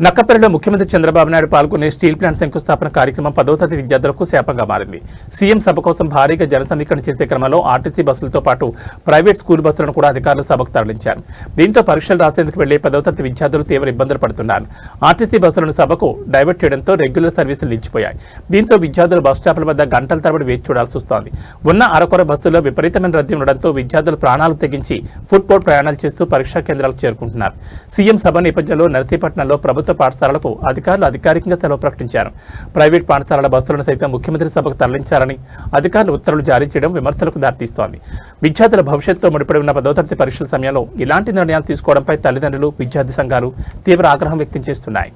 నక్కపల్లిలో ముఖ్యమంత్రి చంద్రబాబు నాయుడు పాల్గొనే steel plant శంకుస్థాపన కార్యక్రమం 10వ తరగతి విద్యార్థులకు శాపంగా మారింది. సీఎం సభ కోసం భారీగా జన సమీకరణ చేసే క్రమంలో ఆర్టీసీ బస్సులతో పాటు ప్రైవేట్ స్కూల్ బస్సులను కూడా అధికారులు సభకు తరలించారు. దీంతో పరీక్షలు రాసేందుకు వెళ్లే 10వ తరగతి విద్యార్థులు తీవ్ర ఇబ్బందులు పడుతున్నారు. ఆర్టీసీ బస్సులను సభకు డైవర్ట్ చేయడంతో రెగ్యులర్ సర్వీసులు నిలిచిపోయాయి. దీంతో విద్యార్థులు బస్ స్టాపుల వద్ద గంటల తరబడి వేచి చూడాల్సి వస్తోంది. ఉన్న అరకొర బస్సుల్లో విపరీతమైన రద్దీ ఉండడంతో విద్యార్థులు ప్రాణాలు తెగించి ఫుట్‌పాత్ ప్రయాణాలు చేస్తూ పరీక్షా కేంద్రాలకు చేరుకుంటున్నారు. సీఎం సభ నేపథ్యంలో నర్సీపట్నంలో ప్రభుత్వ పాఠశాలలకు అధికారులు అధికారికంగా సెలవు ప్రకటించారు. ప్రైవేట్ పాఠశాలల బస్సులను సైతం ముఖ్యమంత్రి సభకు తరలించారని అధికారులు ఉత్తర్వులు జారీ చేయడం విమర్శలకు దారితీస్తోంది. విద్యార్థుల భవిష్యత్తుతో ముడిపడి ఉన్న 10వ తరగతి పరీక్షల సమయంలో ఇలాంటి నిర్ణయాలు తీసుకోవడంపై తల్లిదండ్రులు, విద్యార్థి సంఘాలు తీవ్ర ఆగ్రహం వ్యక్తం చేస్తున్నాయి.